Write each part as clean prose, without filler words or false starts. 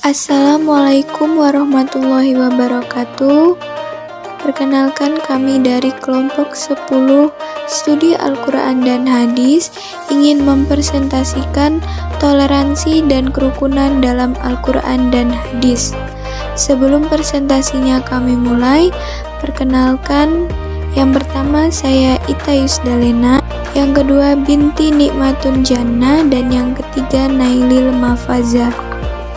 Assalamualaikum warahmatullahi wabarakatuh. Perkenalkan, kami dari kelompok 10 Studi Al-Quran dan Hadis ingin mempresentasikan toleransi dan kerukunan dalam Al-Quran dan Hadis. Sebelum presentasinya kami mulai, perkenalkan, yang pertama saya Ita Yusdalena, yang kedua Binti Nikmatun Jannah, dan yang ketiga Nailil Mafaza.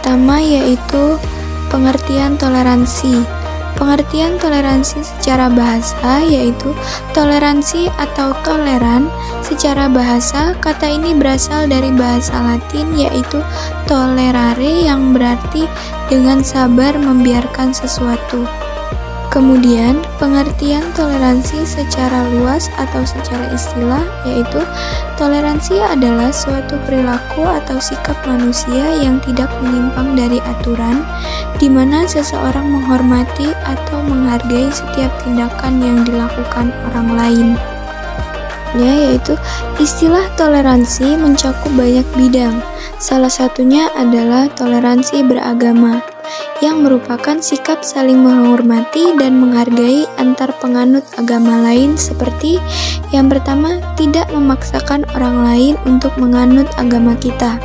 Pertama yaitu pengertian toleransi. Pengertian toleransi secara bahasa yaitu toleransi atau toleran. Secara bahasa, kata ini berasal dari bahasa Latin yaitu tolerare yang berarti dengan sabar membiarkan sesuatu. Kemudian, pengertian toleransi secara luas atau secara istilah yaitu toleransi adalah suatu perilaku atau sikap manusia yang tidak menyimpang dari aturan, di mana seseorang menghormati atau menghargai setiap tindakan yang dilakukan orang lain. Yaitu istilah toleransi mencakup banyak bidang. Salah satunya adalah toleransi beragama, yang merupakan sikap saling menghormati dan menghargai antar penganut agama lain, seperti yang pertama, tidak memaksakan orang lain untuk menganut agama kita.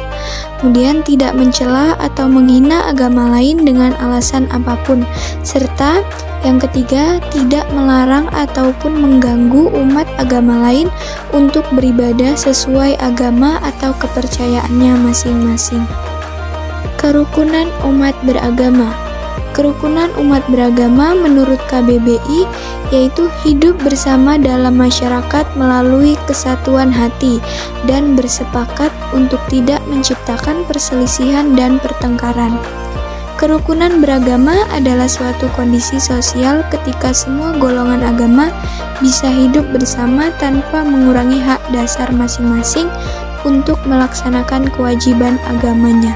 Kemudian tidak mencela atau menghina agama lain dengan alasan apapun, serta yang ketiga, tidak melarang ataupun mengganggu umat agama lain untuk beribadah sesuai agama atau kepercayaannya masing-masing. Kerukunan umat beragama. Kerukunan umat beragama menurut KBBI yaitu hidup bersama dalam masyarakat melalui kesatuan hati dan bersepakat untuk tidak menciptakan perselisihan dan pertengkaran. Kerukunan beragama adalah suatu kondisi sosial ketika semua golongan agama bisa hidup bersama tanpa mengurangi hak dasar masing-masing untuk melaksanakan kewajiban agamanya.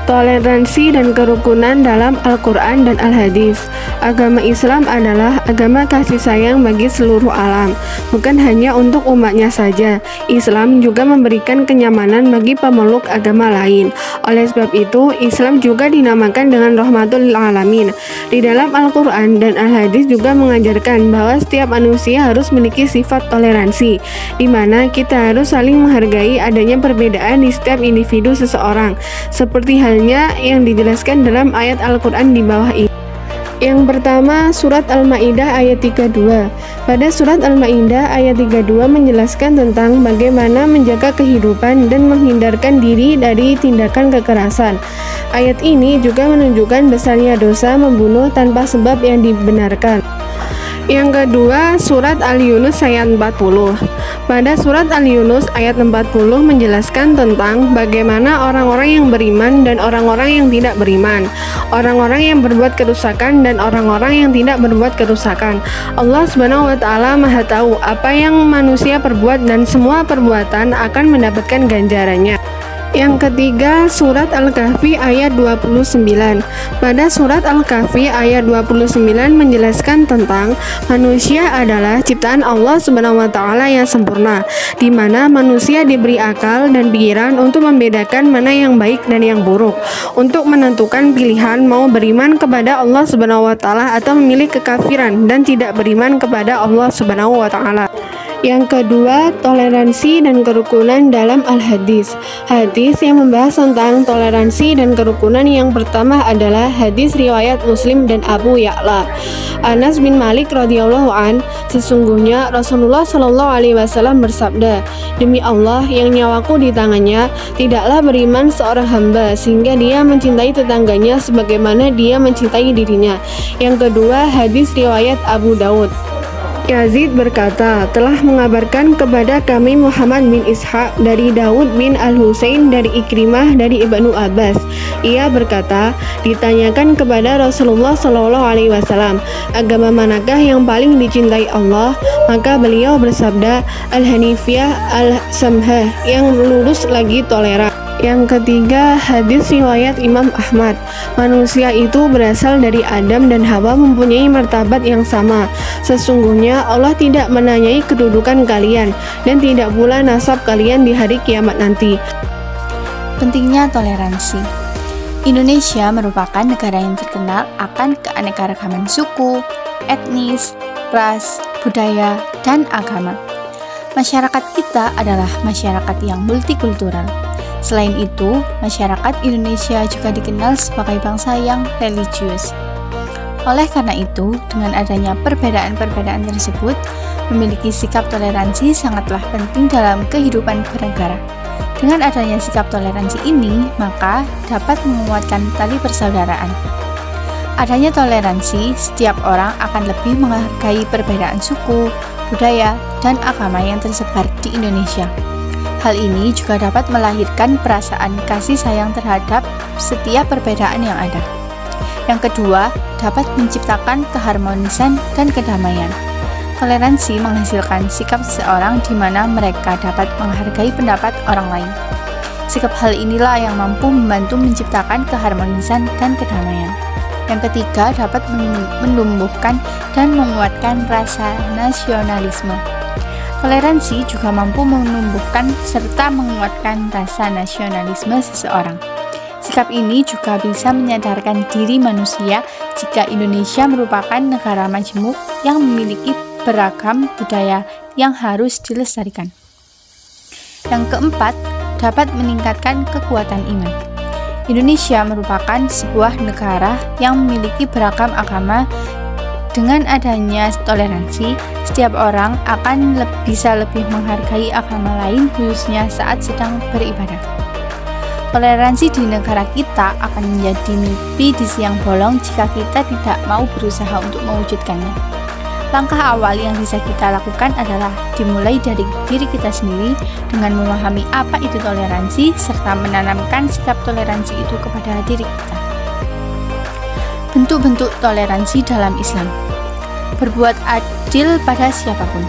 Toleransi dan kerukunan dalam Al-Quran dan Al-Hadis. Agama Islam adalah agama kasih sayang bagi seluruh alam, bukan hanya untuk umatnya saja. Islam juga memberikan kenyamanan bagi pemeluk agama lain. Oleh sebab itu, Islam juga dinamakan dengan rahmatul lil alamin. Di dalam Al-Quran dan Al-Hadis juga mengajarkan bahwa setiap manusia harus memiliki sifat toleransi, di mana kita harus saling menghargai adanya perbedaan di setiap individu seseorang, seperti halnya yang dijelaskan dalam ayat Al-Quran di bawah ini. Yang pertama, surat Al-Maidah ayat 32. Pada surat Al-Maidah ayat 32 menjelaskan tentang bagaimana menjaga kehidupan dan menghindarkan diri dari tindakan kekerasan. Ayat ini juga menunjukkan besarnya dosa membunuh tanpa sebab yang dibenarkan. Yang kedua, surat Al-Yunus ayat 40. Pada surat Al-Yunus ayat 40 menjelaskan tentang bagaimana orang-orang yang beriman dan orang-orang yang tidak beriman, orang-orang yang berbuat kerusakan dan orang-orang yang tidak berbuat kerusakan. Allah Subhanahu wa taala Maha tahu apa yang manusia perbuat dan semua perbuatan akan mendapatkan ganjarannya. Yang ketiga, surat Al-Kahfi ayat 29. Pada surat Al-Kahfi ayat 29 menjelaskan tentang manusia adalah ciptaan Allah Subhanahu wa taala yang sempurna, di mana manusia diberi akal dan pikiran untuk membedakan mana yang baik dan yang buruk, untuk menentukan pilihan mau beriman kepada Allah Subhanahu wa taala atau memilih kekafiran dan tidak beriman kepada Allah Subhanahu wa taala. Yang kedua, toleransi dan kerukunan dalam Al-Hadis. Hadis yang membahas tentang toleransi dan kerukunan yang pertama adalah hadis riwayat Muslim dan Abu Ya'la. Anas bin Malik radhiyallahu an, sesungguhnya Rasulullah shallallahu alaihi wasallam bersabda, demi Allah yang nyawaku di tangannya, tidaklah beriman seorang hamba sehingga dia mencintai tetangganya sebagaimana dia mencintai dirinya. Yang kedua, hadis riwayat Abu Daud. Yazid berkata, telah mengabarkan kepada kami Muhammad bin Ishaq dari Daud bin Al-Husain dari Ikrimah dari Ibnu Abbas. Ia berkata, ditanyakan kepada Rasulullah SAW, agama manakah yang paling dicintai Allah? Maka beliau bersabda, Al-Hanifiyah Al-Samhah, yang lurus lagi toleran. Yang ketiga, hadis riwayat Imam Ahmad. Manusia itu berasal dari Adam dan Hawa mempunyai martabat yang sama. Sesungguhnya Allah tidak menanyai kedudukan kalian dan tidak pula nasab kalian di hari kiamat nanti. Pentingnya toleransi. Indonesia merupakan negara yang terkenal akan keanekaragaman suku, etnis, ras, budaya, dan agama. Masyarakat kita adalah masyarakat yang multikultural. Selain itu, masyarakat Indonesia juga dikenal sebagai bangsa yang religius. Oleh karena itu, dengan adanya perbedaan-perbedaan tersebut, memiliki sikap toleransi sangatlah penting dalam kehidupan bernegara. Dengan adanya sikap toleransi ini, maka dapat menguatkan tali persaudaraan. Adanya toleransi, setiap orang akan lebih menghargai perbedaan suku, budaya, dan agama yang tersebar di Indonesia. Hal ini juga dapat melahirkan perasaan kasih sayang terhadap setiap perbedaan yang ada. Yang kedua, dapat menciptakan keharmonisan dan kedamaian. Toleransi menghasilkan sikap seseorang di mana mereka dapat menghargai pendapat orang lain. Sikap hal inilah yang mampu membantu menciptakan keharmonisan dan kedamaian. Yang ketiga, dapat menumbuhkan dan menguatkan rasa nasionalisme. Toleransi juga mampu menumbuhkan serta menguatkan rasa nasionalisme seseorang. Sikap ini juga bisa menyadarkan diri manusia jika Indonesia merupakan negara majemuk yang memiliki beragam budaya yang harus dilestarikan. Yang keempat, dapat meningkatkan kekuatan iman. Indonesia merupakan sebuah negara yang memiliki beragam agama. Dengan adanya toleransi, setiap orang akan bisa lebih menghargai agama lain, khususnya saat sedang beribadah. Toleransi di negara kita akan menjadi mimpi di siang bolong jika kita tidak mau berusaha untuk mewujudkannya. Langkah awal yang bisa kita lakukan adalah dimulai dari diri kita sendiri dengan memahami apa itu toleransi serta menanamkan sikap toleransi itu kepada diri kita. Bentuk-bentuk toleransi dalam Islam. Berbuat adil pada siapapun.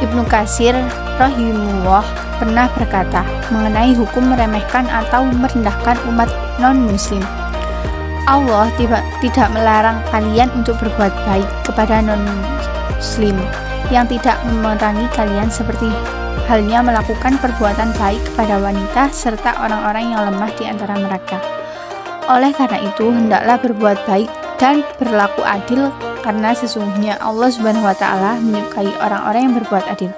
Ibnu Katsir rahimahullah pernah berkata mengenai hukum meremehkan atau merendahkan umat non-muslim. Allah tidak melarang kalian untuk berbuat baik kepada non-muslim yang tidak memerangi kalian seperti halnya melakukan perbuatan baik kepada wanita serta orang-orang yang lemah di antara mereka. Oleh karena itu, hendaklah berbuat baik dan berlaku adil karena sesungguhnya Allah Subhanahu wa taala menyukai orang-orang yang berbuat adil.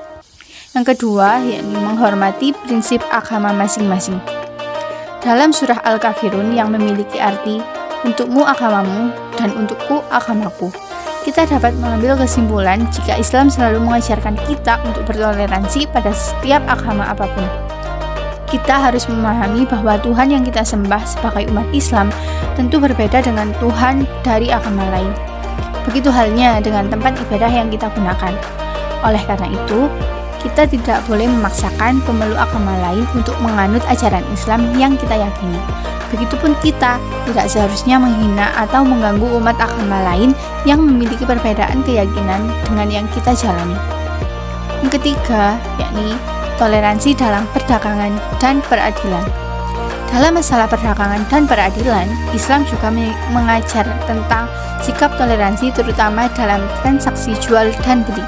Yang kedua, yakni menghormati prinsip agama masing-masing. Dalam surah Al-Kafirun yang memiliki arti untukmu agamamu dan untukku agamaku, kita dapat mengambil kesimpulan jika Islam selalu mengajarkan kita untuk bertoleransi pada setiap agama apapun. Kita harus memahami bahwa Tuhan yang kita sembah sebagai umat Islam tentu berbeda dengan Tuhan dari agama lain. Begitu halnya dengan tempat ibadah yang kita gunakan. Oleh karena itu, kita tidak boleh memaksakan pemeluk agama lain untuk menganut ajaran Islam yang kita yakini. Begitupun kita tidak seharusnya menghina atau mengganggu umat agama lain yang memiliki perbedaan keyakinan dengan yang kita jalani. Yang ketiga, yakni toleransi dalam perdagangan dan peradilan. Dalam masalah perdagangan dan peradilan, Islam juga mengajar tentang sikap toleransi terutama dalam transaksi jual dan beli.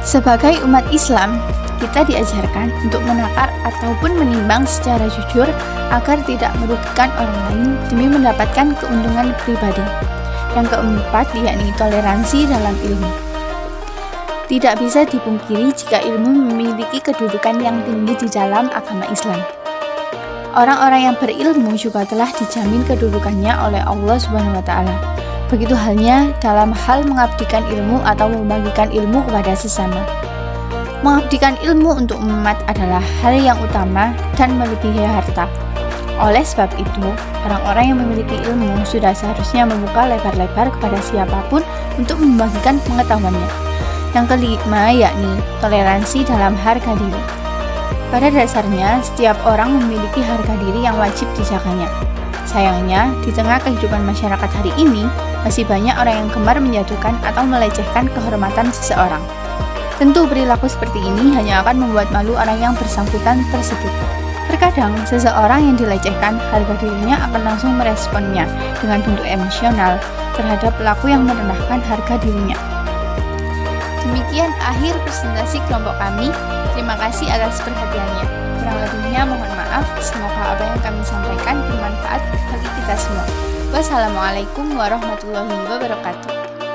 Sebagai umat Islam, kita diajarkan untuk menakar ataupun menimbang secara jujur agar tidak merugikan orang lain demi mendapatkan keuntungan pribadi. Yang keempat, yakni toleransi dalam ilmu. Tidak bisa dipungkiri jika ilmu memiliki kedudukan yang tinggi di dalam agama Islam. Orang-orang yang berilmu juga telah dijamin kedudukannya oleh Allah Subhanahu wa taala. Begitu halnya dalam hal mengabdikan ilmu atau membagikan ilmu kepada sesama. Mengabdikan ilmu untuk umat adalah hal yang utama dan melebihi harta. Oleh sebab itu, orang-orang yang memiliki ilmu sudah seharusnya membuka lebar-lebar kepada siapapun untuk membagikan pengetahuannya. Yang kelima, yakni toleransi dalam harga diri. Pada dasarnya, setiap orang memiliki harga diri yang wajib dijaganya. Sayangnya, di tengah kehidupan masyarakat hari ini, masih banyak orang yang gemar menjatuhkan atau melecehkan kehormatan seseorang. Tentu perilaku seperti ini hanya akan membuat malu orang yang bersangkutan tersebut. Terkadang, seseorang yang dilecehkan, harga dirinya akan langsung meresponnya dengan bentuk emosional terhadap pelaku yang merendahkan harga dirinya. Demikian akhir presentasi kelompok kami. Terima kasih atas perhatiannya. Kurang lebihnya mohon maaf. Semoga apa yang kami sampaikan bermanfaat bagi kita semua. Wassalamualaikum warahmatullahi wabarakatuh.